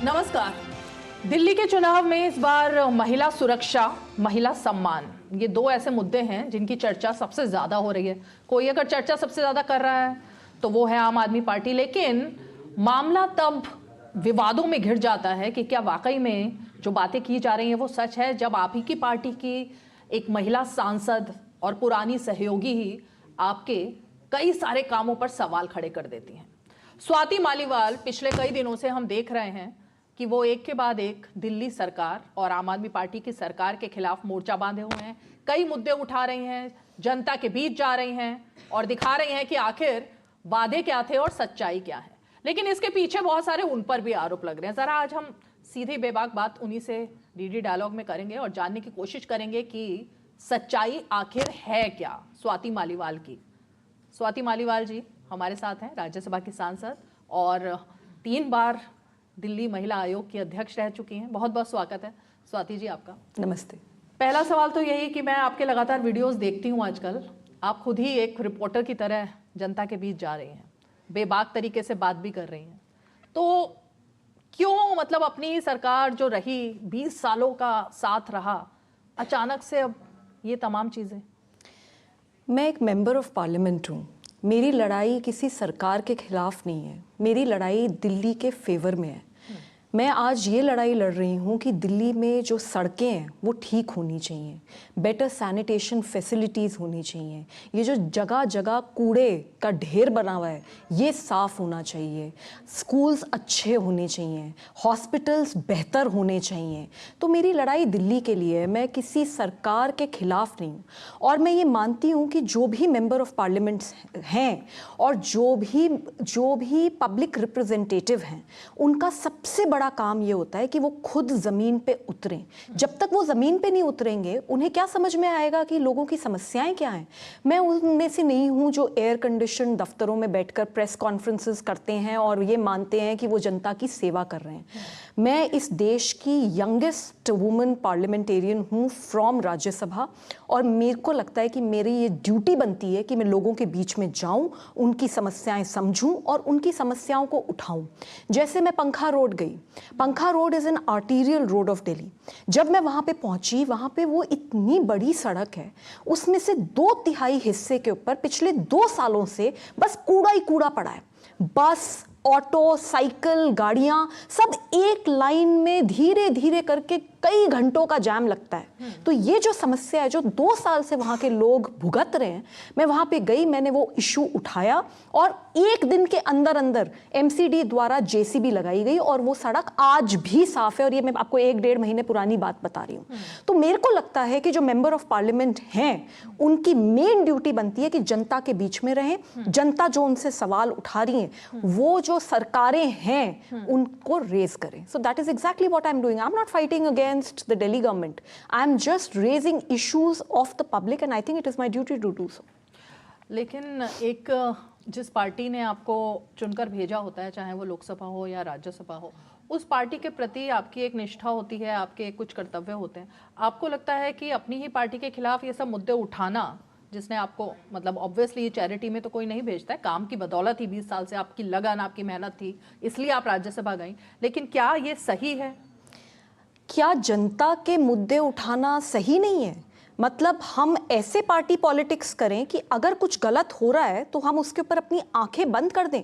नमस्कार। दिल्ली के चुनाव में इस बार महिला सुरक्षा, महिला सम्मान, ये दो ऐसे मुद्दे हैं जिनकी चर्चा सबसे ज्यादा हो रही है। कोई अगर चर्चा सबसे ज्यादा कर रहा है तो वो है आम आदमी पार्टी, लेकिन मामला तब विवादों में घिर जाता है कि क्या वाकई में जो बातें की जा रही हैं वो सच है, जब आप ही की पार्टी की एक महिला सांसद और पुरानी सहयोगी ही आपके कई सारे कामों पर सवाल खड़े कर देती हैं। स्वाति मालीवाल पिछले कई दिनों से हम देख रहे हैं कि वो एक के बाद एक दिल्ली सरकार और आम आदमी पार्टी की सरकार के खिलाफ मोर्चा बांधे हुए हैं, कई मुद्दे उठा रही हैं, जनता के बीच जा रही हैं और दिखा रही हैं कि आखिर वादे क्या थे और सच्चाई क्या है। लेकिन इसके पीछे बहुत सारे उन पर भी आरोप लग रहे हैं। जरा आज हम सीधी बेबाक बात उन्हीं से डीडी डायलॉग में करेंगे और जानने की कोशिश करेंगे कि सच्चाई आखिर है क्या स्वाति मालीवाल की। स्वाति मालीवाल जी हमारे साथ हैं, राज्यसभा की सांसद और 3 बार दिल्ली महिला आयोग की अध्यक्ष रह चुकी हैं। बहुत बहुत स्वागत है स्वाति जी आपका। नमस्ते। पहला सवाल तो यही कि मैं आपके लगातार वीडियोस देखती हूँ आजकल, आप खुद ही एक रिपोर्टर की तरह जनता के बीच जा रही हैं, बेबाक तरीके से बात भी कर रही हैं, तो क्यों मतलब अपनी सरकार जो रही 20 सालों का साथ रहा, अचानक से अब ये तमाम चीज़ें? मैं एक मेंबर ऑफ पार्लियामेंट हूँ। मेरी लड़ाई किसी सरकार के खिलाफ नहीं है, मेरी लड़ाई दिल्ली के फेवर में है। मैं आज ये लड़ाई लड़ रही हूँ कि दिल्ली में जो सड़कें हैं वो ठीक होनी चाहिए, बेटर सैनिटेशन फैसिलिटीज़ होनी चाहिए, ये जो जगह जगह कूड़े का ढेर बना हुआ है ये साफ़ होना चाहिए, स्कूल्स अच्छे होने चाहिए, हॉस्पिटल्स बेहतर होने चाहिए। तो मेरी लड़ाई दिल्ली के लिए है, मैं किसी सरकार के खिलाफ नहीं हूँ। और मैं ये मानती हूँ कि जो भी मेंबर ऑफ पार्लियामेंट्स हैं और जो भी पब्लिक रिप्रेजेंटेटिव हैं, उनका सबसे बड़ा काम ये होता है कि वो खुद ज़मीन पे उतरें। जब तक वो ज़मीन पे नहीं उतरेंगे उन्हें क्या समझ में आएगा कि लोगों की समस्याएं क्या हैं। मैं उनमें से नहीं हूँ जो एयर कंडीशन दफ्तरों में बैठकर प्रेस कॉन्फ्रेंसेस करते हैं और ये मानते हैं कि वो जनता की सेवा कर रहे हैं। मैं इस देश की यंगेस्ट वुमेन पार्लियामेंटेरियन हूँ फ्रॉम राज्यसभा, और मेरे को लगता है कि मेरी ये ड्यूटी बनती है कि मैं लोगों के बीच में जाऊँ, उनकी समस्याएं समझूं और उनकी समस्याओं को उठाऊं। जैसे मैं पंखा रोड गई, पंखा road is an arterial road of Delhi. जब मैं वहाँ पे पहुँची, वहाँ पे वो इतनी बड़ी सड़क है, उसमें से 2/3 हिस्से के ऊपर पिछले 2 सालों से बस कूड़ा ही कूड़ा पड़ा है। बस, ऑटो, साइकिल, गाड़ियाँ सब एक लाइन में धीरे धीरे करके कई घंटों का जाम लगता है। तो ये जो समस्या है जो 2 साल से वहाँ के लोग भुगत रहे हैं, मैं वहाँ पे गई, मैंने वो इशू उठाया और 1 दिन के अंदर अंदर एमसीडी द्वारा जेसीबी लगाई गई और वो सड़क आज भी साफ है। और ये मैं आपको 1-1.5 महीने पुरानी बात बता रही हूँ। तो मेरे को लगता है कि जो मेंबर ऑफ पार्लियामेंट हैं उनकी मेन ड्यूटी बनती है कि जनता के बीच में रहें, जनता जो उनसे सवाल उठा रही है वो जो सरकारें हैं उनको रेज करें। So that is exactly what I am doing. I am not fighting against the Delhi government, I am just raising issues of the public and I think it is my duty to do so. लेकिन एक जिस party ने आपको चुनकर भेजा होता है, चाहे वो लोकसभा हो या राज्यसभा हो, उस पार्टी के प्रति आपकी एक निष्ठा होती है, आपके कुछ कर्तव्य होते हैं। आपको लगता है कि अपनी ही पार्टी के खिलाफ ये सब मुद्दे उठाना, जिसने आपको मतलब ऑब्वियसली चैरिटी में तो कोई नहीं भेजता है, काम की बदौलत ही 20 साल से आपकी लगन, आपकी मेहनत थी, इसलिए आप राज्यसभा गई, लेकिन क्या ये सही है? क्या जनता के मुद्दे उठाना सही नहीं है? मतलब हम ऐसे पार्टी पॉलिटिक्स करें कि अगर कुछ गलत हो रहा है तो हम उसके ऊपर अपनी आंखें बंद कर दें,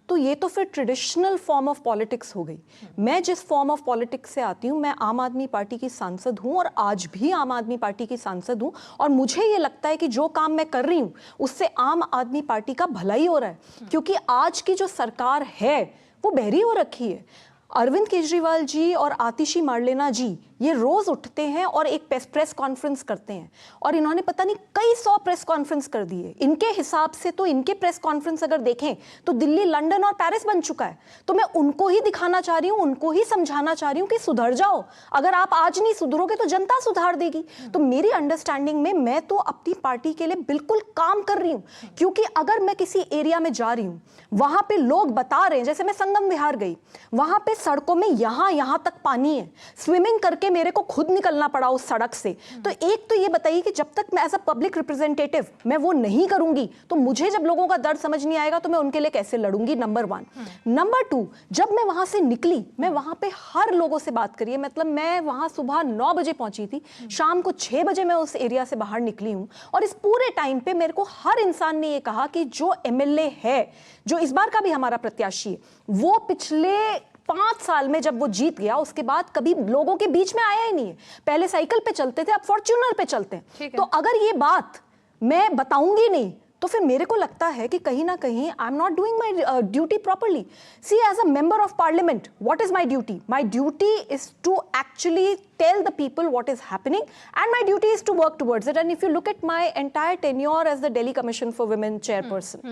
तो ये तो फिर ट्रेडिशनल फॉर्म ऑफ पॉलिटिक्स हो गई। मैं जिस फॉर्म ऑफ पॉलिटिक्स से आती हूँ, मैं आम आदमी पार्टी की सांसद हूँ और आज भी आम आदमी पार्टी की सांसद हूँ, और मुझे ये लगता है कि जो काम मैं कर रही हूँ उससे आम आदमी पार्टी का भला ही हो रहा है। क्योंकि आज की जो सरकार है वो बहरी हो रखी है। अरविंद केजरीवाल जी और आतिशी मार्लेना जी ये रोज उठते हैं और एक प्रेस कॉन्फ्रेंस करते हैं, और इन्होंने पता नहीं कई 100 प्रेस कॉन्फ्रेंस कर दिए। इनके हिसाब से तो इनके प्रेस कॉन्फ्रेंस अगर देखें तो दिल्ली, लंदन और पेरिस बन चुका है। तो मैं उनको ही दिखाना चाह रही हूँ, उनको ही समझाना चाह रही हूँ कि सुधर जाओ। अगर आप आज नहीं सुधरोगे तो जनता सुधार देगी। तो मेरी अंडरस्टैंडिंग में मैं तो अपनी पार्टी के लिए बिल्कुल काम कर रही हूँ, क्योंकि अगर मैं किसी एरिया में जा रही हूँ, वहां पे लोग बता रहे हैं, जैसे मैं संगम विहार गई, वहां पे सड़कों में यहाँ तक पानी है, स्विमिंग करके मेरे को खुद निकलना पड़ा उस सड़क से, तो एक तो ये बताइए कि जब तक मैं एज अ पब्लिक रिप्रेजेंटेटिव मैं वो नहीं करूंगी तो मुझे जब लोगों का दर्द समझ नहीं आएगा तो मैं उनके लिए कैसे लड़ूंगी, नंबर 1। नंबर 2, जब मैं वहां से निकली, मैं वहां पे हर लोगों से बात करी है, मतलब मैं वहां सुबह 9 बजे पहुंची थी, शाम को 6 बजे मैं उस एरिया से बाहर निकली हूं, और इस पूरे टाइम पे मेरे को हर इंसान ने ये कहा कि जो एमएलए है, जो इस बार का भी हमारा प्रत्याशी है, वो पिछले 5 साल में जब वो जीत गया उसके बाद कभी लोगों के बीच में आया ही नहीं है। पहले साइकिल पे चलते थे, अब फॉर्च्यूनर पे चलते हैं। तो अगर ये बात मैं बताऊंगी नहीं तो फिर मेरे को लगता है कि कहीं ना कहीं I am not doing my duty properly. See, as a member of parliament, what is my duty? My duty is to actually tell the people what is happening, and my duty is to work towards it. And if you look at my entire tenure as the Delhi Commission for Women chairperson,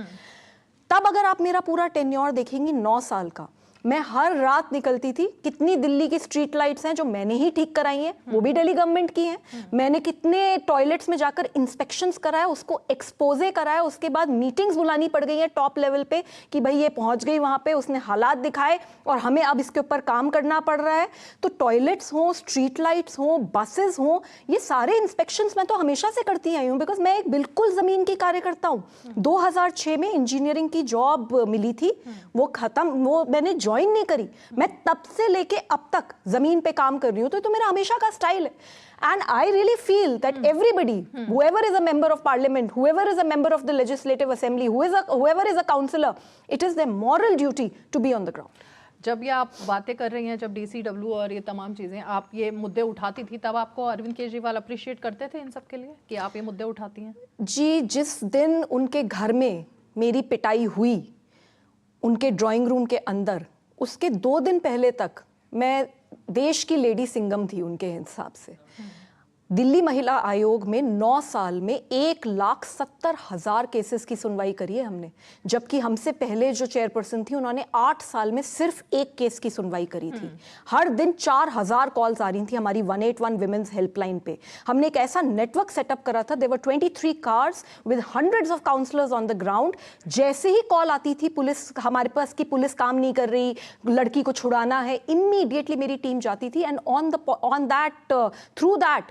तब अगर आप मेरा पूरा tenure देखेंगी 9 साल का, मैं हर रात निकलती थी। कितनी दिल्ली की स्ट्रीट लाइट्स हैं जो मैंने ही ठीक कराई हैं, वो भी दिल्ली गवर्नमेंट की हैं। मैंने कितने टॉयलेट्स में जाकर इंस्पेक्शंस कराया, उसको एक्सपोजे कराया, उसके बाद मीटिंग्स बुलानी पड़ गई हैं टॉप लेवल पे कि भाई ये पहुंच गई वहां पे, उसने हालात दिखाए और हमें अब इसके ऊपर काम करना पड़ रहा है। तो टॉयलेट्स हो, स्ट्रीट लाइट्स हो, बसेस हो, ये सारे इंस्पेक्शंस मैं तो हमेशा से करती आई हूँ, बिकॉज मैं एक बिल्कुल जमीन की कार्यकर्ता हूँ। 2006 में इंजीनियरिंग की जॉब मिली थी, वो खत्म, वो मैंने ज्वाइन नहीं करी, मैं तब से लेके अब तक जमीन पे काम कर रही हूँ। तो मेरा हमेशा का स्टाइल है। And I really feel that everybody, whoever is a member of parliament, whoever is a member of the legislative assembly, whoever is a councillor, it is their moral duty to be on the ground. जब ये आप बातें कर रही हैं, जब DCW और ये तमाम चीज़ें आप ये मुद्दे उठाती थी, तब आपको अरविंद केजरीवाल अप्रिशिएट करते थे इन सब के लिए कि आप ये मुद्दे उठाती हैं? जी, जिस दिन उनके घर में मेरी पिटाई हुई, उनके ड्राइंग रूम के अंदर, उसके 2 दिन पहले तक मैं देश की लेडी सिंघम थी उनके हिसाब से। दिल्ली महिला आयोग में 9 साल में 1,70,000 केसेस की सुनवाई करी है हमने, जबकि हमसे पहले जो चेयरपर्सन थी उन्होंने 8 साल में सिर्फ 1 केस की सुनवाई करी थी। हर दिन 4,000 कॉल्स आ रही थी हमारी 181 विमेंस हेल्पलाइन पे। हमने एक ऐसा नेटवर्क सेटअप करा था, there were 23 cars with hundreds of counsellors on the ground. जैसे ही कॉल आती थी पुलिस हमारे पास कि पुलिस काम नहीं कर रही, लड़की को छुड़ाना है, इमीडिएटली मेरी टीम जाती थी। And on that through that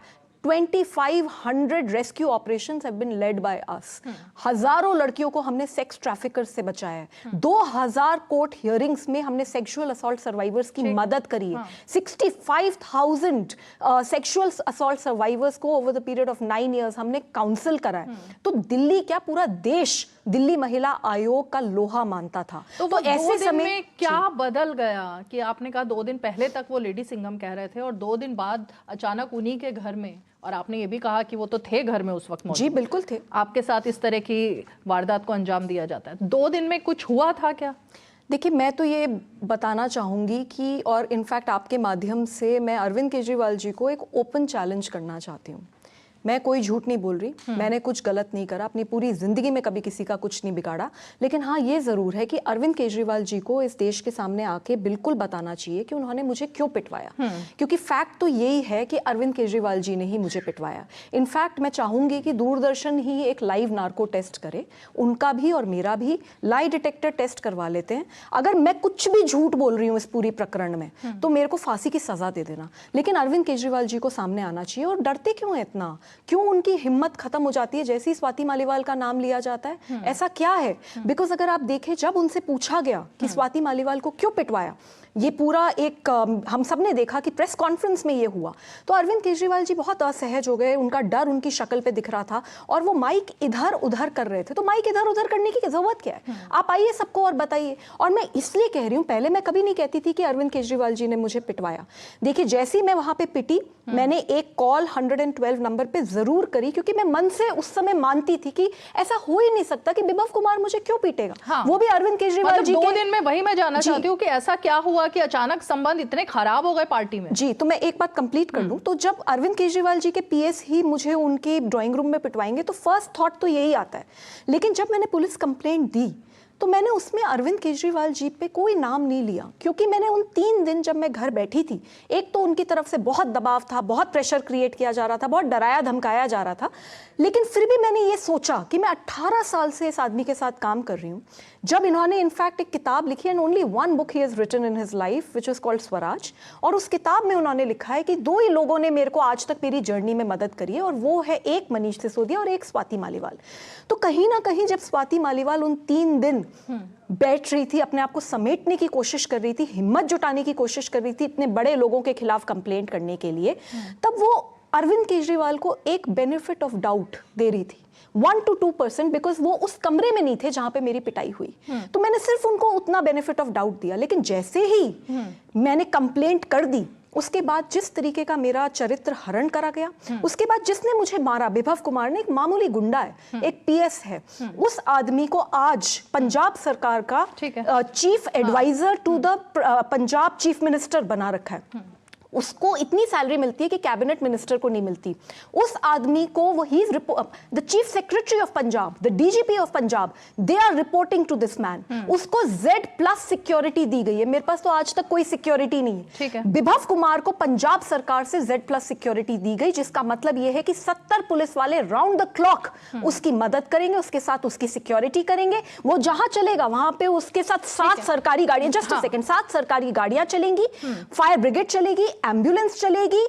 2,500 rescue operations have been led by us. हजारों लड़कियों को हमने सेक्स ट्रैफिकर्स से बचाया है। 2000 कोर्ट हियरिंग्स में हमने सेक्सुअल असॉल्ट सर्वाइवर्स की मदद करी है। 65,000 सेक्सुअल असॉल्ट सर्वाइवर्स को over the period of 9 years हमने काउंसिल करा है। तो दिल्ली क्या, पूरा देश दिल्ली महिला आयोग का लोहा मानता था। तो ऐसे समय में क्या बदल गया कि आपने कहा 2 दिन पहले तक वो लेडी सिंघम कह रहे थे और 2 दिन बाद अचानक उन्हीं के घर में, और आपने ये भी कहा कि वो तो थे घर में उस वक्त मौजूद। जी बिल्कुल थे। आपके साथ इस तरह की वारदात को अंजाम दिया जाता है। 2 दिन में कुछ हुआ था क्या? देखिए, मैं तो ये बताना चाहूँगी कि, और इनफैक्ट आपके माध्यम से मैं अरविंद केजरीवाल जी को एक ओपन चैलेंज करना चाहती हूँ। मैं कोई झूठ नहीं बोल रही, मैंने कुछ गलत नहीं करा, अपनी पूरी जिंदगी में कभी किसी का कुछ नहीं बिगाड़ा। लेकिन हाँ, ये जरूर है कि अरविंद केजरीवाल जी को इस देश के सामने आके बिल्कुल बताना चाहिए कि उन्होंने मुझे क्यों पिटवाया। क्योंकि फैक्ट तो यही है कि अरविंद केजरीवाल जी ने ही मुझे पिटवाया। इनफैक्ट मैं चाहूंगी कि दूरदर्शन ही एक लाइव नार्को टेस्ट करे, उनका भी और मेरा भी लाई डिटेक्टर टेस्ट करवा लेते हैं। अगर मैं कुछ भी झूठ बोल रही हूँ इस पूरी प्रकरण में तो मेरे को फांसी की सजा दे देना। लेकिन अरविंद केजरीवाल जी को सामने आना चाहिए। और डरते क्यों है इतना? क्यों उनकी हिम्मत खत्म हो जाती है जैसे ही स्वाति मालीवाल का नाम लिया जाता है? ऐसा क्या है? बिकॉज अगर आप देखें, जब उनसे पूछा गया कि स्वाति मालीवाल को क्यों पिटवाया, ये पूरा एक हम सब ने देखा कि प्रेस कॉन्फ्रेंस में ये हुआ, तो अरविंद केजरीवाल जी बहुत असहज हो गए। उनका डर उनकी शक्ल पे दिख रहा था और वो माइक इधर उधर कर रहे थे। तो माइक इधर उधर करने की जरूरत क्या है? आप आइए सबको और बताइए। और मैं इसलिए कह रही हूँ, पहले मैं कभी नहीं कहती थी कि अरविंद केजरीवाल जी ने मुझे पिटवाया। देखिए, जैसे ही मैं वहां पे पिटी, मैंने एक कॉल 112 नंबर पे जरूर करी, क्योंकि मैं मन से उस समय मानती थी कि ऐसा हो ही नहीं सकता कि विभव कुमार मुझे क्यों पीटेगा। वो भी अरविंद केजरीवाल जी 2 दिन में। वही मैं जानना चाहती हूँ कि ऐसा क्या हुआ कि अचानक संबंध इतने खराब हो गए पार्टी में? जी, तो मैं एक बात कंप्लीट कर लूं। तो जब अरविंद केजरीवाल जी के पीएस ही मुझे उनके ड्राइंग रूम में पिटवाएंगे तो फर्स्ट थॉट तो यही आता है। लेकिन जब मैंने पुलिस कंप्लेंट दी तो मैंने उसमें अरविंद केजरीवाल जी पे कोई नाम नहीं लिया, क्योंकि मैंने उन 3 दिन जब मैं घर बैठी थी, एक तो उनकी तरफ से बहुत दबाव था, बहुत प्रेशर क्रिएट किया जा रहा था, बहुत डराया धमकाया जा रहा था, लेकिन फिर भी मैंने ये सोचा कि मैं 18 साल से इस आदमी के साथ काम कर रही हूँ। जब इन्होंने इनफैक्ट एक किताब लिखी, एंड ओनली वन बुक ही has written in his life which is called Swaraj, और उस किताब में उन्होंने लिखा है कि 2 ही लोगों ने मेरे को आज तक मेरी जर्नी में मदद करी है, और वो है एक मनीष सिसोदिया और एक स्वाति मालीवाल। तो कहीं ना कहीं जब स्वाति मालीवाल उन 3 दिन बैठ रही थी, अपने आप को समेटने की कोशिश कर रही थी, हिम्मत जुटाने की कोशिश कर रही थी इतने बड़े लोगों के खिलाफ कंप्लेंट करने के लिए, तब वो अरविंद केजरीवाल को एक बेनिफिट ऑफ डाउट दे रही थी, 1 to 2%, बिकॉज वो उस कमरे में नहीं थे जहां पे मेरी पिटाई हुई। तो मैंने सिर्फ उनको उतना बेनिफिट ऑफ डाउट दिया। लेकिन जैसे ही मैंने कंप्लेंट कर दी, उसके बाद जिस तरीके का मेरा चरित्र हरण करा गया, उसके बाद जिसने मुझे मारा, विभव कुमार ने, एक मामूली गुंडा है, एक पीएस है, उस आदमी को आज पंजाब सरकार का chief adviser to the Punjab chief minister बना रखा है। उसको इतनी सैलरी मिलती है कि कैबिनेट मिनिस्टर को नहीं मिलती। उस आदमी को वो ही the chief secretary of Punjab, the DGP of Punjab, they are reporting to this man. उसको Z+ सिक्योरिटी दी गई है। मेरे पास तो आज तक कोई सिक्योरिटी नहीं है। विभव कुमार को पंजाब सरकार से Z+ सिक्योरिटी दी गई, जिसका मतलब यह है कि 70 पुलिस वाले राउंड द क्लॉक उसकी मदद करेंगे, उसके साथ उसकी सिक्योरिटी करेंगे। वो जहां चलेगा वहां पे उसके साथ 7 सरकारी गाड़ियां, जस्ट अ सेकंड, 7 सरकारी गाड़ियां चलेंगी, फायर ब्रिगेड चलेगी, एम्बुलेंस चलेगी।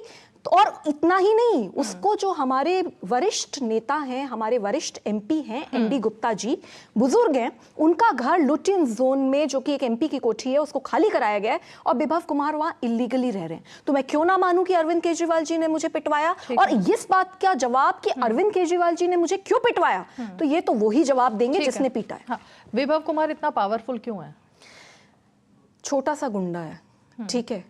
और इतना ही नहीं, उसको जो हमारे वरिष्ठ नेता हैं, हमारे वरिष्ठ MP हैं, ND गुप्ता जी, बुजुर्ग हैं, उनका घर लुटियन जोन में, जो कि एक MP की कोठी है, उसको खाली कराया गया है, और विभव कुमार वहां इलीगली रह रहे हैं। तो मैं क्यों ना मानूं कि अरविंद केजरीवाल जी ने मुझे पिटवाया? और इस बात का जवाब कि अरविंद केजरीवाल जी ने मुझे क्यों पिटवाया, तो ये तो वही जवाब देंगे जिसने पीटा है। हाँ। विभव कुमार इतना पावरफुल क्यों है? छोटा सा गुंडा है, ठीक है,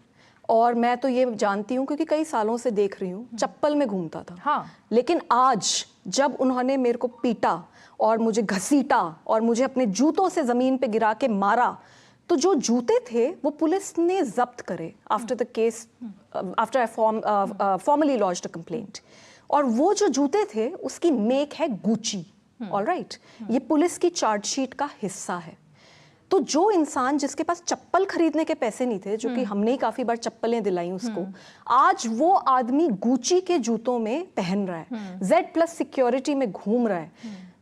और मैं तो ये जानती हूँ क्योंकि कई सालों से देख रही हूँ, चप्पल में घूमता था। हाँ। लेकिन आज जब उन्होंने मेरे को पीटा और मुझे घसीटा और मुझे अपने जूतों से जमीन पे गिरा के मारा, तो जो जूते थे वो पुलिस ने जब्त करे after the case, after I formally launched a complaint. और वो जो जूते थे उसकी मेक है गुची, ऑलराइट, ये पुलिस की चार्जशीट का हिस्सा है। तो जो इंसान जिसके पास चप्पल खरीदने के पैसे नहीं थे, जो कि हमने ही काफी बार चप्पलें दिलाई उसको, आज वो आदमी गुची के जूतों में पहन रहा है, Z+ सिक्योरिटी में घूम रहा है।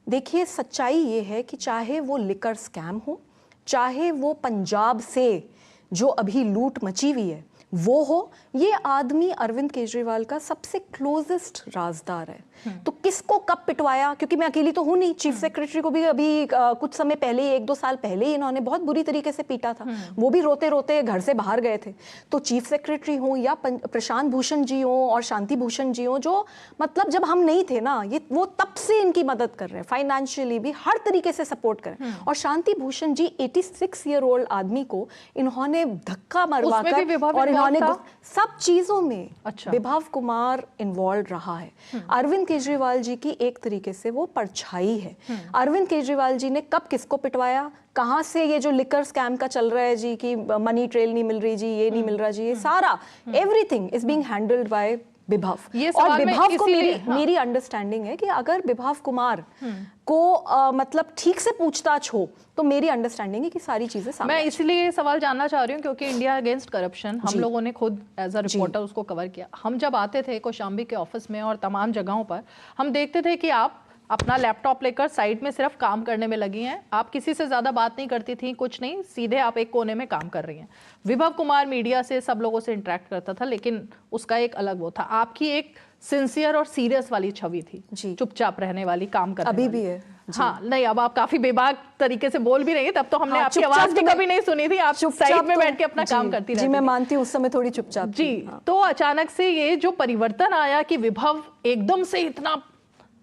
देखिए, सच्चाई ये है कि चाहे वो लिकर स्कैम हो, चाहे वो पंजाब से जो अभी लूट मची हुई है वो हो, ये आदमी अरविंद केजरीवाल का सबसे क्लोजेस्ट राजदार है। तो किसको कब पिटवाया, क्योंकि मैं अकेली तो हूं नहीं, चीफ सेक्रेटरी को भी अभी कुछ समय पहले, 1-2 साल पहले ही इन्होंने बहुत बुरी तरीके से पीटा था, वो भी रोते रोते घर से बाहर गए थे। तो चीफ सेक्रेटरी हो या प्रशांत भूषण जी हो और शांति भूषण जी हो, जो मतलब जब हम नहीं थे ना, ये वो तब से इनकी मदद कर रहे हैं, फाइनेंशियली भी हर तरीके से सपोर्ट कर रहे हैं। और शांति भूषण जी 86 ईयर ओल्ड आदमी को इन्होंने धक्का मरवाकर, और इन्होंने सब चीजों में विभव कुमार इन्वॉल्व रहा है। अरविंद केजरीवाल जी की एक तरीके से वो परछाई है। अरविंद केजरीवाल जी ने कब किसको पिटवाया, कहां से ये जो लिकर स्कैम का चल रहा है जी, कि मनी ट्रेल नहीं मिल रही जी, ये नहीं मिल रहा जी, ये सारा everything is being handled by विभव। और विभव को मेरी अंडरस्टैंडिंग है कि अगर विभव कुमार को मतलब ठीक से पूछताछ हो, तो मेरी अंडरस्टैंडिंग है कि सारी चीजें सामने। मैं इसलिए सवाल जानना चाह रही हूँ क्योंकि इंडिया अगेंस्ट करप्शन हम लोगों ने खुद एज अ रिपोर्टर उसको कवर किया। हम जब आते थे कौशाम्बी के ऑफिस में और तमाम जगहों पर, हम देखते थे कि आप अपना लैपटॉप लेकर साइड में सिर्फ काम करने में लगी हैं, आप किसी से ज़्यादा बात नहीं करती थी, कुछ नहीं, सीधे आप एक कोने में काम कर रही हैं। विभव कुमार मीडिया से, सब लोगों से इंटरेक्ट करता था, लेकिन उसका एक अलग वो था। आपकी एक सिंसियर और सीरियस वाली छवि थी, चुपचाप रहने वाली, काम करने अभी भी है। हाँ, नहीं, अब आप काफी बेबाक तरीके से बोल भी रही हैं, तब तो हमने आपकी आवाज भी कभी नहीं सुनी थी, आप साइड में बैठ के अपना काम करती रहती। जी, मैं मानती हूँ उस समय थोड़ी चुपचाप जी। तो अचानक से ये जो परिवर्तन आया कि विभव एकदम से इतना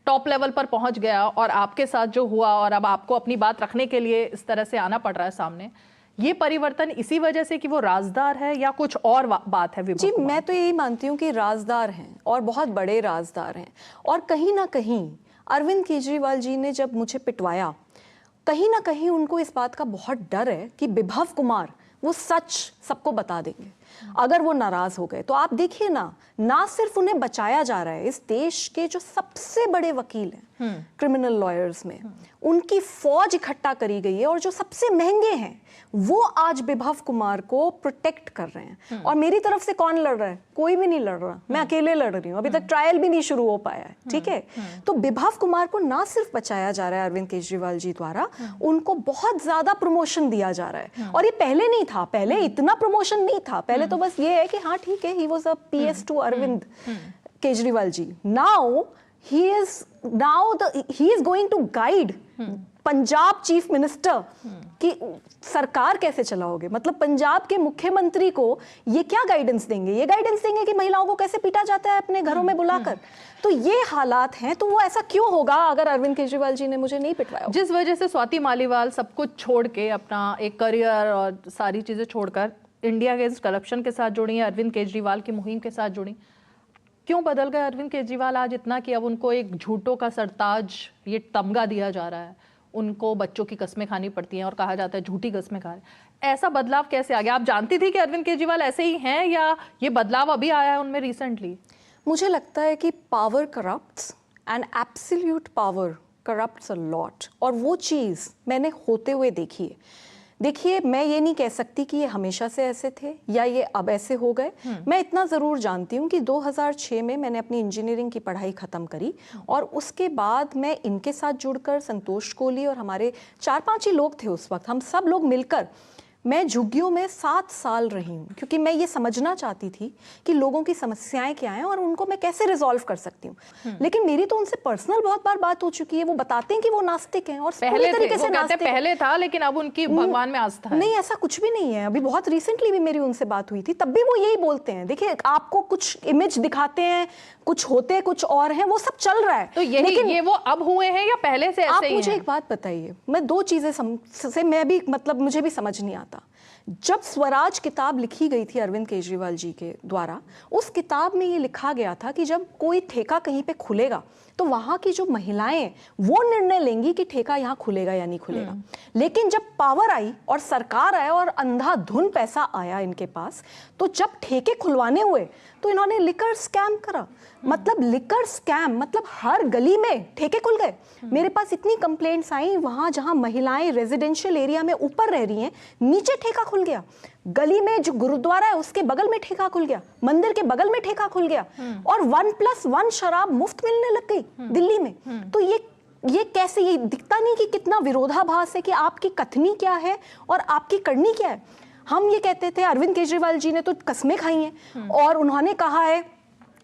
टॉप लेवल पर पहुंच गया, और आपके साथ जो हुआ, और अब आपको अपनी बात रखने के लिए इस तरह से आना पड़ रहा है सामने, ये परिवर्तन इसी वजह से कि वो राजदार है या कुछ और बात है? जी, मैं तो यही मानती हूँ कि राजदार हैं और बहुत बड़े राजदार हैं। और कहीं ना कहीं अरविंद केजरीवाल जी ने जब मुझे पिटवाया, कहीं ना कहीं उनको इस बात का बहुत डर है कि विभव कुमार वो सच सबको बता देंगे। अगर वो नाराज हो गए तो आप देखिए ना सिर्फ उन्हें बचाया जा रहा है, इस देश के जो सबसे बड़े वकील हैं क्रिमिनल लॉयर्स में, उनकी फौज इकट्ठा करी गई है और जो सबसे महंगे हैं वो आज विभव कुमार को प्रोटेक्ट कर रहे हैं। और मेरी तरफ से कौन लड़ रहा है? कोई भी नहीं लड़ रहा, मैं अकेले लड़ रही हूँ, अभी तक ट्रायल भी नहीं शुरू हो पाया है, ठीक है। तो विभव कुमार को ना सिर्फ बचाया जा रहा है अरविंद केजरीवाल जी द्वारा, उनको बहुत ज्यादा प्रमोशन दिया जा रहा है। और ये पहले नहीं था, पहले इतना प्रमोशन नहीं था, पहले तो बस ये है कि हाँ ठीक है, he was a PS to Arvind Kejriwal ji. Now he is going to guide Punjab chief minister कि सरकार कैसे चलाओगे। मतलब पंजाब के मुख्यमंत्री को ये क्या गाइडेंस देंगे? ये गाइडेंस देंगे कि महिलाओं को कैसे पीटा जाता है अपने घरों में बुलाकर। तो ये हालात हैं, तो वो ऐसा क्यों होगा अगर अरविंद केजरीवाल जी ने मुझे नहीं पिटवाया? जिस वजह से स्वाति मालीवाल सब कुछ छोड़ के, अपना एक करियर और सारी चीजें छोड़कर इंडिया अगेंस्ट करप्शन के साथ जुड़ी है, अरविंद केजरीवाल की मुहिम के साथ जुड़ी, क्यों बदल गए अरविंद केजरीवाल आज इतना कि अब उनको एक झूठों का सरताज, ये तमगा दिया जा रहा है, उनको बच्चों की कस्में खानी पड़ती हैं और कहा जाता है झूठी कस्में खा रहे। ऐसा बदलाव कैसे आ गया? आप जानती थी कि अरविंद केजरीवाल ऐसे ही हैं या ये बदलाव अभी आया है उनमें रिसेंटली? मुझे लगता है कि power corrupts and absolute power corrupts a lot, और वो चीज़ मैंने होते हुए देखी है। देखिए, मैं ये नहीं कह सकती कि ये हमेशा से ऐसे थे या ये अब ऐसे हो गए। मैं इतना ज़रूर जानती हूँ कि 2006 में मैंने अपनी इंजीनियरिंग की पढ़ाई ख़त्म करी और उसके बाद मैं इनके साथ जुड़कर, संतोष कोहली और हमारे 4-5 ही लोग थे उस वक्त, हम सब लोग मिलकर मैं झुग्गियों में 7 साल रही हूँ, क्योंकि मैं ये समझना चाहती थी कि लोगों की समस्याएं क्या हैं और उनको मैं कैसे रिजॉल्व कर सकती हूँ। लेकिन मेरी तो उनसे पर्सनल बहुत बार बात हो चुकी है। वो बताते हैं कि वो नास्तिक हैं और पहले तरीके से नास्तिक पहले था, लेकिन अब उनकी भगवान में आस्था है। नहीं, ऐसा कुछ भी नहीं है। अभी बहुत रिसेंटली भी मेरी उनसे बात हुई थी, तब भी वो यही बोलते हैं। देखिए, आपको कुछ इमेज दिखाते हैं, कुछ होते कुछ और हैं, वो सब चल रहा है। तो ये वो अब हुए हैं या पहले से ऐसे ही हैं? आप मुझे एक बात बताइए, मैं 2 चीजें से मैं भी, मतलब मुझे भी समझ नहीं आता। जब स्वराज किताब लिखी गई थी अरविंद केजरीवाल जी के द्वारा, उस किताब में ये लिखा गया था कि जब कोई ठेका कहीं पे खुलेगा तो वहां की जो महिलाएं वो निर्णय लेंगी कि ठेका यहाँ खुलेगा या नहीं खुलेगा। लेकिन जब पावर आई और सरकार आया और अंधाधुन पैसा आया इनके पास, तो जब ठेके खुलवाने हुए तो इन्होंने लिकर स्कैम करा। मतलब लिकर स्कैम, मतलब हर गली में ठेके खुल गए। मेरे पास इतनी कंप्लेंट्स आई, वहां जहां महिलाएं रेजिडेंशियल एरिया में ऊपर रह रही हैं, नीचे ठेका खुल गया। गली में जो गुरुद्वारा है उसके बगल में ठेका खुल गया, मंदिर के बगल में ठेका खुल गया, और 1+1 शराब मुफ्त मिलने लग गई दिल्ली में। तो ये कैसे? ये दिखता नहीं कि कितना विरोधाभास है कि आपकी कथनी क्या है और आपकी करनी क्या है। हम ये कहते थे अरविंद केजरीवाल जी ने तो कस्में खाई हैं और उन्होंने कहा है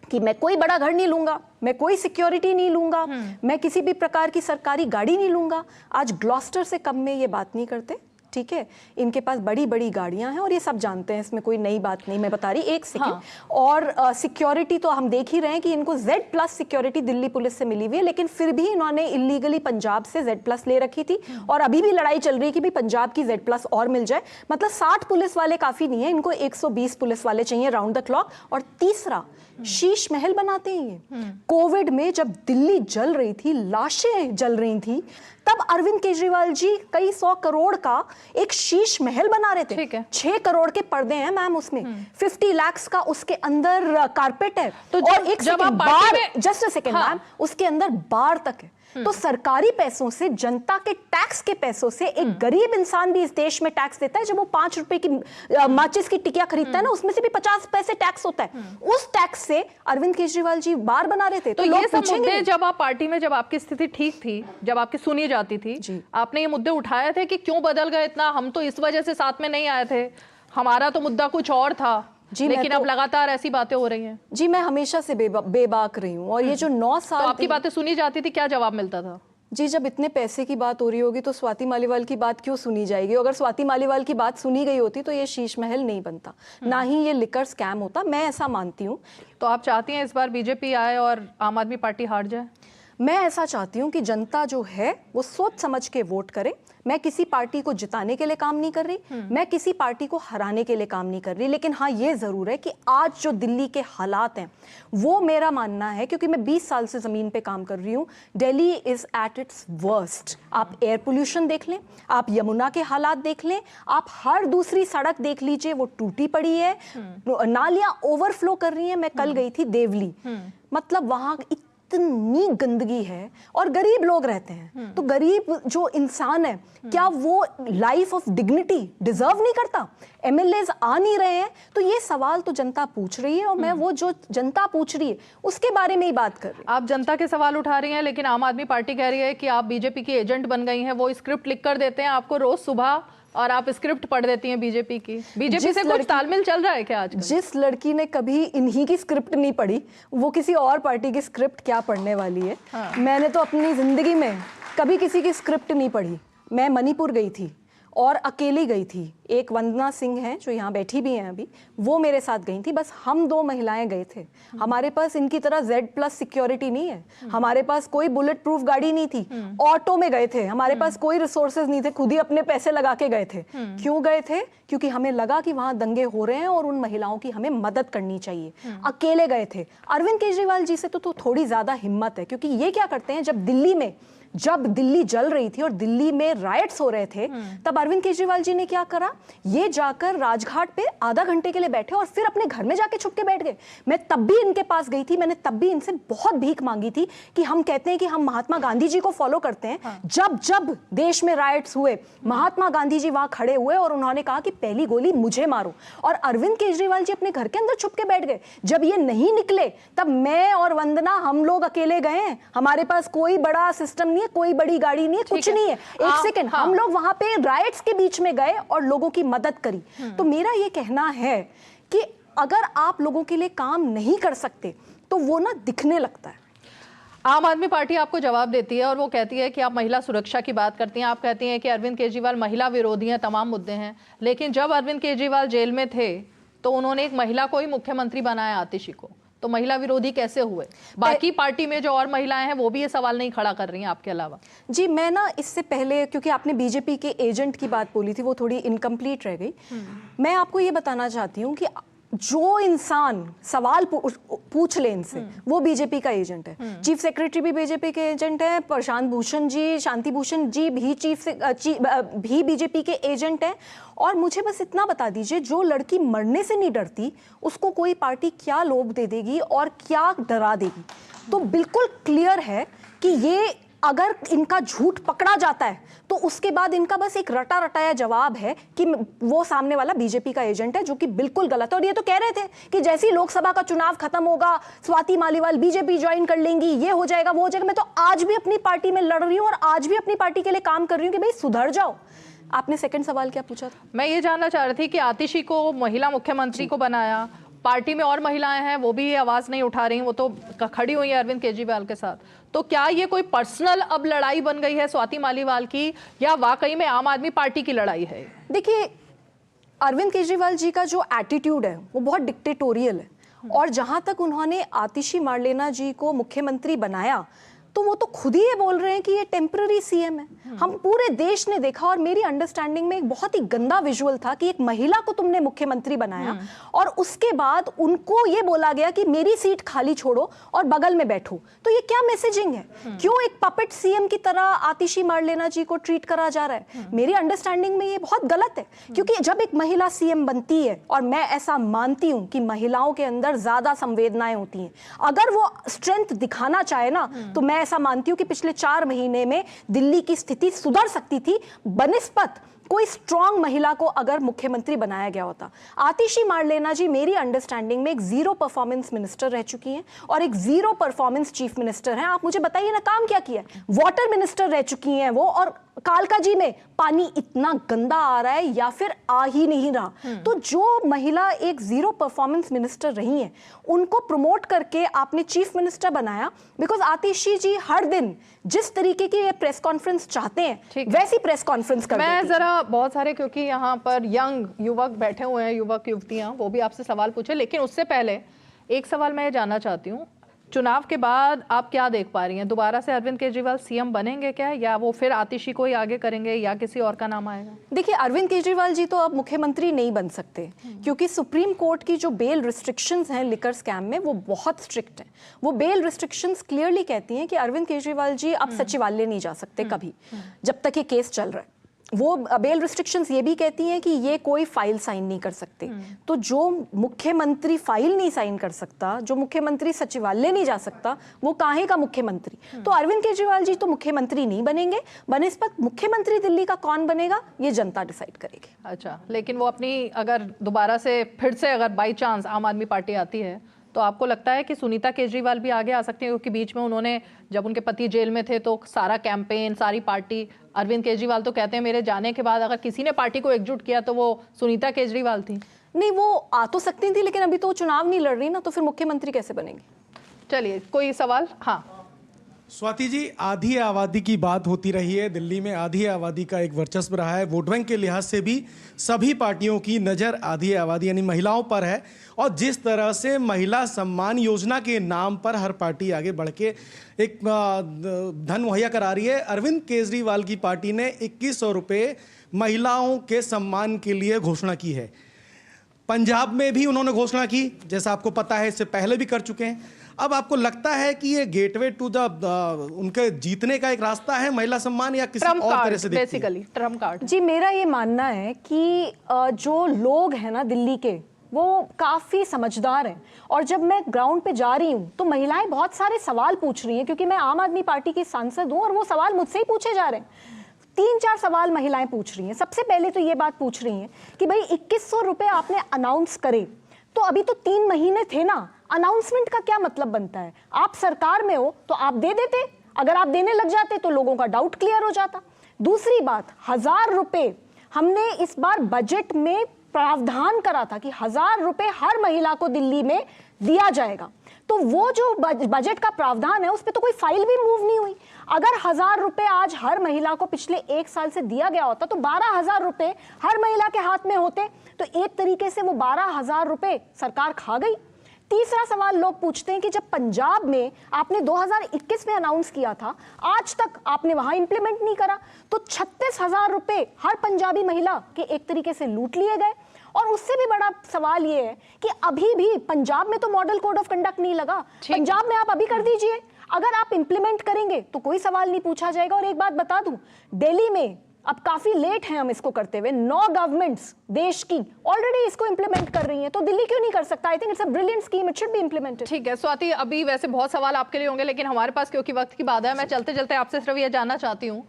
कि मैं कोई बड़ा घर नहीं लूंगा, मैं कोई सिक्योरिटी नहीं लूंगा, मैं किसी भी प्रकार की सरकारी गाड़ी नहीं लूंगा। आज ग्लॉस्टर से कम में ये बात नहीं करते, ठीक है। इनके पास बड़ी बड़ी गाड़ियां हैं और ये सब जानते हैं, इसमें कोई नई बात नहीं मैं बता रही। एक सेकंड। हाँ। और सिक्योरिटी तो हम देख ही रहे हैं कि इनको Z+ सिक्योरिटी दिल्ली पुलिस से मिली हुई है, लेकिन फिर भी इन्होंने इलीगली पंजाब से Z+ ले रखी थी और अभी भी लड़ाई चल रही है कि भी पंजाब की Z+ और मिल जाए। मतलब 60 पुलिस वाले काफी नहीं है, इनको 120 पुलिस वाले चाहिए राउंड द क्लॉक। और तीसरा, शीश महल बनाते हैं ये। कोविड में जब दिल्ली जल रही थी, लाशें जल रही थी, तब अरविंद केजरीवाल जी कई 100 करोड़ का एक शीश महल बना रहे थे। 6 करोड़ के पर्दे हैं मैम उसमें, 50 लाख का उसके अंदर कारपेट है, तो और एक बार, जस्ट अ सेकेंड मैम, उसके अंदर बार तक है। तो सरकारी पैसों से, जनता के टैक्स के पैसों से, एक गरीब इंसान भी इस देश में टैक्स देता है। जब वो 5 रुपए की माचिस की टिकिया खरीदता है ना, उसमें से भी 50 पैसे टैक्स होता है। उस टैक्स से अरविंद केजरीवाल जी बार बना रहे थे। तो ये सब मुद्दे जब आप पार्टी में, जब आपकी स्थिति ठीक थी, जब आपकी सुनी जाती थी, आपने ये मुद्दे उठाए थे कि क्यों बदल गए इतना, हम तो इस वजह से साथ में नहीं आए थे, हमारा तो मुद्दा कुछ और था जी, लेकिन अब लगातार ऐसी बातें हो रही हैं। जी, मैं हमेशा से बेबाक रही हूँ और ये जो 9 साल, तो आपकी बातें सुनी जाती थी, क्या जवाब मिलता था? जी, जब इतने पैसे की बात हो रही होगी तो स्वाति मालीवाल की बात क्यों सुनी जाएगी? अगर स्वाति मालीवाल की बात सुनी गई होती तो ये शीश महल नहीं बनता, ना ही ये लिकर स्कैम होता, मैं ऐसा मानती हूँ। तो आप चाहती हैं इस बार बीजेपी आए और आम आदमी पार्टी हार जाए? मैं ऐसा चाहती हूँ कि जनता जो है वो सोच समझ के वोट करे। मैं किसी पार्टी को जिताने के लिए काम नहीं कर रही, मैं किसी पार्टी को हराने के लिए काम नहीं कर रही, लेकिन हाँ ये ज़रूर है कि आज जो दिल्ली के हालात हैं वो मेरा मानना है, क्योंकि मैं 20 साल से ज़मीन पे काम कर रही हूँ, Delhi is at its worst. आप एयर पोल्यूशन देख लें, आप यमुना के हालात देख लें, आप हर दूसरी सड़क देख लीजिए वो टूटी पड़ी है, नालियाँ ओवरफ्लो कर रही हैं। मैं कल गई थी देवली, मतलब वहाँ इतनी गंदगी है और गरीब लोग रहते हैं, तो गरीब जो इंसान है क्या वो लाइफ ऑफ डिग्निटी डिजर्व नहीं करता? एमएलएज आ नहीं रहे हैं, तो ये सवाल तो जनता पूछ रही है और मैं वो जो जनता पूछ रही है उसके बारे में ही बात कर रही हूँ। आप जनता के सवाल उठा रही हैं, लेकिन आम आदमी पार्टी कह रही है कि आप बीजेपी की एजेंट बन गई हैं। वो स्क्रिप्ट लिख कर देते हैं आपको रोज सुबह और आप स्क्रिप्ट पढ़ देती हैं बीजेपी की। बीजेपी से कुछ तालमेल चल रहा है क्या आज? जिस लड़की ने कभी इन्हीं की स्क्रिप्ट नहीं पढ़ी वो किसी और पार्टी की स्क्रिप्ट क्या पढ़ने वाली है? हाँ। मैंने तो अपनी जिंदगी में कभी किसी की स्क्रिप्ट नहीं पढ़ी। मैं मणिपुर गई थी और अकेली गई थी। एक वंदना सिंह हैं जो यहाँ बैठी भी हैं अभी, वो मेरे साथ गई थी। बस हम 2 महिलाएं गए थे। हमारे पास इनकी तरह Z+ सिक्योरिटी नहीं है, हमारे पास कोई बुलेट प्रूफ गाड़ी नहीं थी, ऑटो में गए थे, हमारे पास कोई रिसोर्सेज नहीं थे, खुद ही अपने पैसे लगा के गए थे। क्यों गए थे? क्योंकि हमें लगा कि वहां दंगे हो रहे हैं और उन महिलाओं की हमें मदद करनी चाहिए। अकेले गए थे। अरविंद केजरीवाल जी से तो थोड़ी ज्यादा हिम्मत है, क्योंकि ये क्या करते हैं, जब दिल्ली जल रही थी और दिल्ली में राइट्स हो रहे थे, तब अरविंद केजरीवाल जी ने क्या करा, ये जाकर राजघाट पे आधा घंटे के लिए बैठे और फिर अपने घर में जाके छुप के बैठ गए। मैं तब भी इनके पास गई थी, मैंने तब भी इनसे बहुत भीख मांगी थी कि हम कहते हैं कि हम महात्मा गांधी जी को फॉलो करते हैं। जब देश में राइट्स हुए, महात्मा गांधी जी वहां खड़े हुए और उन्होंने कहा कि पहली गोली मुझे मारो, और अरविंद केजरीवाल जी अपने घर के अंदर छुप के बैठ गए। जब ये नहीं निकले तब मैं और वंदना हम लोग अकेले गए हैं। हमारे पास कोई बड़ा सिस्टम, कोई बड़ी गाड़ी नहीं है, कुछ नहीं है। एक सेकंड, हम लोग वहां पे राइट्स के बीच में गए और लोगों की मदद करी। तो मेरा ये कहना है कि अगर आप लोगों के लिए काम नहीं कर सकते तो वो ना दिखने लगता है। आम आदमी पार्टी आपको जवाब देती है और वो कहती है कि आप महिला सुरक्षा की बात करती हैं, आप कहती हैं कि अरविंद केजरीवाल महिला विरोधी हैं, तमाम मुद्दे हैं। लेकिन जब अरविंद केजरीवाल जेल में थे तो उन्होंने एक महिला को ही मुख्यमंत्री बनाया, आतिशी को। तो महिला विरोधी कैसे हुए? बाकी पार्टी में जो और महिलाएं हैं वो भी ये सवाल नहीं खड़ा कर रही हैं आपके अलावा। जी, मैं ना इससे पहले, क्योंकि आपने बीजेपी के एजेंट की बात बोली थी, वो थोड़ी इनकम्प्लीट रह गई। मैं आपको ये बताना चाहती हूँ कि जो इंसान सवाल पूछ ले इनसे, वो बीजेपी का एजेंट है। चीफ सेक्रेटरी भी बीजेपी के एजेंट है, प्रशांत भूषण जी, शांति भूषण जी भी बीजेपी के एजेंट हैं। और मुझे बस इतना बता दीजिए, जो लड़की मरने से नहीं डरती उसको कोई पार्टी क्या लोभ दे देगी और क्या डरा देगी। तो बिल्कुल क्लियर है कि ये अगर इनका झूठ पकड़ा जाता है तो उसके बाद इनका बस एक रटा रटाया जवाब है कि वो सामने वाला बीजेपी का एजेंट है, जो कि बिल्कुल गलत है। और ये तो कह रहे थे कि जैसे ही लोकसभा का चुनाव खत्म होगा स्वाति मालीवाल बीजेपी ज्वाइन कर लेंगी, ये हो जाएगा वो हो जाएगा। मैं तो आज भी अपनी पार्टी में लड़ रही हूँ और आज भी अपनी पार्टी के लिए काम कर रही हूँ कि भाई सुधर जाओ। आपने सेकंड सवाल क्या पूछा था? मैं ये जानना चाह रही थी कि आतिशी को महिला मुख्यमंत्री को बनाया, पार्टी में और महिलाएं हैं वो भी आवाज नहीं उठा रही, वो तो खड़ी हुई है अरविंद केजरीवाल के साथ। तो क्या ये कोई पर्सनल अब लड़ाई बन गई है स्वाति मालीवाल की, या वाकई में आम आदमी पार्टी की लड़ाई है? देखिए, अरविंद केजरीवाल जी का जो एटीट्यूड है वो बहुत डिक्टेटोरियल है, और जहां तक उन्होंने आतिशी मार्लेना जी को मुख्यमंत्री बनाया तो वो तो खुद ही ये बोल रहे हैं कि ये टेम्पररी सीएम है। हम पूरे देश ने देखा, और मेरी अंडरस्टैंडिंग में एक बहुत ही गंदा विजुअल था कि एक महिला को तुमने मुख्यमंत्री बनाया और उसके बाद उनको ये बोला गया कि मेरी सीट खाली छोड़ो और बगल में बैठो। तो ये क्या मैसेजिंग है? क्यों एक पपेट सीएम की तरह आतिशी मार्लेना जी को ट्रीट करा जा रहा है? मेरी अंडरस्टैंडिंग में ये बहुत गलत है, क्योंकि जब एक महिला सीएम बनती है, और मैं ऐसा मानती हूं कि महिलाओं के अंदर ज्यादा संवेदनाएं होती हैं, अगर वो स्ट्रेंथ दिखाना चाहे ना, तो मैं ऐसा मानती हूं कि पिछले 4 महीने में दिल्ली की स्थिति सुधर सकती थी बनिस्बत कोई स्ट्रांग महिला को अगर मुख्यमंत्री बनाया गया होता। आतिशी मार्लेना जी मेरी अंडरस्टैंडिंग में एक 0 परफॉर्मेंस मिनिस्टर रह चुकी हैं और एक 0 परफॉर्मेंस चीफ मिनिस्टर हैं। आप मुझे बताइए ना, काम क्या किया है? वाटर मिनिस्टर रह चुकी हैं वो, और कालका जी में पानी इतना गंदा आ रहा है या फिर आ ही नहीं रहा। तो जो महिला एक 0 परफॉर्मेंस मिनिस्टर रही हैं, उनको प्रमोट करके आपने चीफ मिनिस्टर बनाया, बिकॉज आतिशी जी हर दिन जिस तरीके की ये प्रेस कॉन्फ्रेंस चाहते हैं वैसी प्रेस कॉन्फ्रेंस कर मैं जरा बहुत सारे, क्योंकि यहाँ पर यंग युवक बैठे हुए हैं, युवक युवतियां, वो भी आपसे सवाल पूछे, लेकिन उससे पहले एक सवाल मैं ये जानना चाहती हूँ चुनाव के बाद आप क्या देख पा रही हैं? दोबारा से अरविंद केजरीवाल सीएम बनेंगे क्या, या वो फिर आतिशी को ही आगे करेंगे, या किसी और का नाम आएगा? देखिए, अरविंद केजरीवाल जी तो अब मुख्यमंत्री नहीं बन सकते, क्योंकि सुप्रीम कोर्ट की जो बेल रिस्ट्रिक्शंस हैं लिकर स्कैम में वो बहुत स्ट्रिक्ट हैं। वो बेल रिस्ट्रिक्शंस क्लियरली कहती हैं कि अरविंद केजरीवाल जी अब सचिवालय नहीं जा सकते कभी, जब तक ये केस चल रहा है। वो बेल रिस्ट्रिक्शंस ये भी कहती हैं कि ये कोई फाइल साइन नहीं कर सकते। तो जो मुख्यमंत्री फाइल नहीं साइन कर सकता, जो मुख्यमंत्री सचिवालय नहीं जा सकता, वो काहे का मुख्यमंत्री? तो अरविंद केजरीवाल जी तो मुख्यमंत्री नहीं बनेंगे। बनिस्पत मुख्यमंत्री दिल्ली का कौन बनेगा ये जनता डिसाइड करेगी। अच्छा, लेकिन वो अपनी अगर दोबारा से फिर से अगर बाई चांस आम आदमी पार्टी आती है, तो आपको लगता है कि सुनीता केजरीवाल भी आगे आ सकती है? क्योंकि बीच में उन्होंने, जब उनके पति जेल में थे, तो सारा कैंपेन, सारी पार्टी, अरविंद केजरीवाल तो कहते हैं मेरे जाने के बाद अगर किसी ने पार्टी को एकजुट किया तो वो सुनीता केजरीवाल थी। नहीं, वो आ तो सकती थी, लेकिन अभी तो चुनाव नहीं लड़ रही ना, तो फिर मुख्यमंत्री कैसे बनेंगे? चलिए, कोई सवाल? हाँ स्वाति जी, आधी आबादी की बात होती रही है। दिल्ली में आधी आबादी का एक वर्चस्व रहा है। वोट बैंक के लिहाज से भी सभी पार्टियों की नज़र आधी आबादी यानी महिलाओं पर है, और जिस तरह से महिला सम्मान योजना के नाम पर हर पार्टी आगे बढ़ के एक धन मुहैया करा रही है। अरविंद केजरीवाल की पार्टी ने 2100 रुपये महिलाओं के सम्मान के लिए घोषणा की है। पंजाब में भी उन्होंने घोषणा की, जैसा आपको पता है, इससे पहले भी कर चुके हैं। अब आपको लगता है कि ये गेटवे टू द उनके जीतने का एक रास्ता है महिला सम्मान, या किसी और तरह से देखती है? Basically Trump card. जी, मेरा ये मानना है कि जो लोग हैं ना दिल्ली के, वो काफ़ी समझदार हैं, और जब मैं ग्राउंड पे जा रही हूँ तो महिलाएं बहुत सारे सवाल पूछ रही हैं, क्योंकि मैं आम आदमी पार्टी की सांसद हूँ और वो सवाल मुझसे ही पूछे जा रहे हैं। 3-4 सवाल महिलाएं पूछ रही हैं। सबसे पहले तो ये बात पूछ रही हैं कि भाई 2100 रुपये आपने अनाउंस करे, तो अभी तो 3 महीने थे ना, अनाउंसमेंट का क्या मतलब बनता है? आप सरकार में हो तो आप दे देते, अगर आप देने लग जाते तो लोगों का डाउट क्लियर हो जाता। दूसरी बात, 1000 रुपये हमने इस बार बजट में प्रावधान करा था कि 1000 रुपये हर महिला को दिल्ली में दिया जाएगा। तो वो जो बजट का प्रावधान है उस पर तो कोई फाइल भी मूव नहीं हुई। अगर 1000 रुपये आज हर महिला को पिछले 1 साल से दिया गया होता तो 12,000 रुपये हर महिला के हाथ में होते, तो एक तरीके से वो 12,000 रुपये सरकार खा गई। तीसरा सवाल लोग पूछते हैं कि जब पंजाब में आपने 2021 में अनाउंस किया था, आज तक आपने वहां इंप्लीमेंट नहीं करा, तो 36,000 रुपये हर पंजाबी महिला के एक तरीके से लूट लिए गए। और उससे भी बड़ा सवाल ये है कि अभी भी पंजाब में तो मॉडल कोड ऑफ कंडक्ट नहीं लगा। पंजाब में आप अभी कर दीजिए, अगर आप इंप्लीमेंट करेंगे तो कोई सवाल नहीं पूछा जाएगा। और एक बात बता दूं, दिल्ली में अब काफी लेट है हम इसको करते हुए, 9 गवर्नमेंट्स देश की ऑलरेडी इसको इंप्लीमेंट कर रही हैं, तो दिल्ली क्यों नहीं कर सकता? I think it's a brilliant scheme, it should be implemented. ठीक है स्वाति, अभी वैसे बहुत सवाल आपके लिए होंगे, लेकिन हमारे पास क्योंकि वक्त की बात है, मैं चलते चलते आपसे सिर्फ ये जानना चाहती हूँ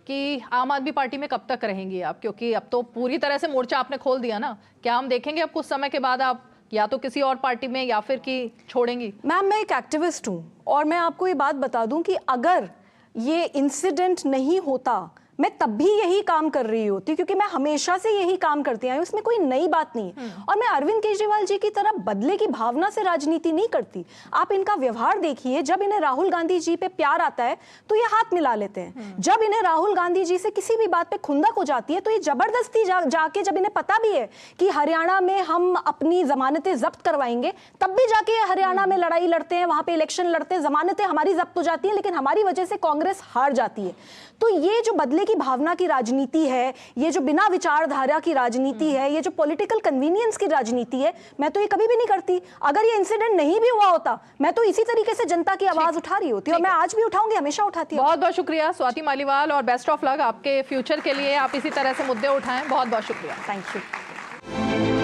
कि आम आदमी पार्टी में कब तक रहेंगी आप? क्योंकि अब तो पूरी तरह से मोर्चा आपने खोल दिया ना, क्या हम देखेंगे अब कुछ समय के बाद आप या तो किसी और पार्टी में या फिर कि छोड़ेंगी? मैम, मैं एक एक्टिविस्ट हूँ, और मैं आपको ये बात बता दूं कि अगर ये इंसिडेंट नहीं होता, मैं तब भी यही काम कर रही होती, क्योंकि मैं हमेशा से यही काम करती आई हूँ, इसमें कोई नई बात नहीं है। और मैं अरविंद केजरीवाल जी की तरह बदले की भावना से राजनीति नहीं करती। आप इनका व्यवहार देखिए, जब इन्हें राहुल गांधी जी पे प्यार आता है तो ये हाथ मिला लेते हैं, जब इन्हें राहुल गांधी जी से किसी भी बात पे खुंदक हो जाती है तो ये जबरदस्ती जाके, जब इन्हें पता भी है कि हरियाणा में हम अपनी जमानतें जब्त करवाएंगे, तब भी जाके हरियाणा में लड़ाई लड़ते हैं, वहां पे इलेक्शन लड़ते हैं, जमानतें हमारी जब्त हो जाती है, लेकिन हमारी वजह से कांग्रेस हार जाती है। तो ये जो बदले की भावना की राजनीति है, ये जो बिना विचारधारा की राजनीति है, ये जो पॉलिटिकल कन्वीनियंस की राजनीति है, मैं तो ये कभी भी नहीं करती। अगर ये इंसिडेंट नहीं भी हुआ होता, मैं तो इसी तरीके से जनता की आवाज उठा रही होती, और मैं आज भी उठाऊंगी, हमेशा उठाती हूँ। बहुत बहुत शुक्रिया स्वाति मालीवाल, और बेस्ट ऑफ लक आपके फ्यूचर के लिए। आप इसी तरह से मुद्दे उठाएं। बहुत बहुत शुक्रिया। Thank you.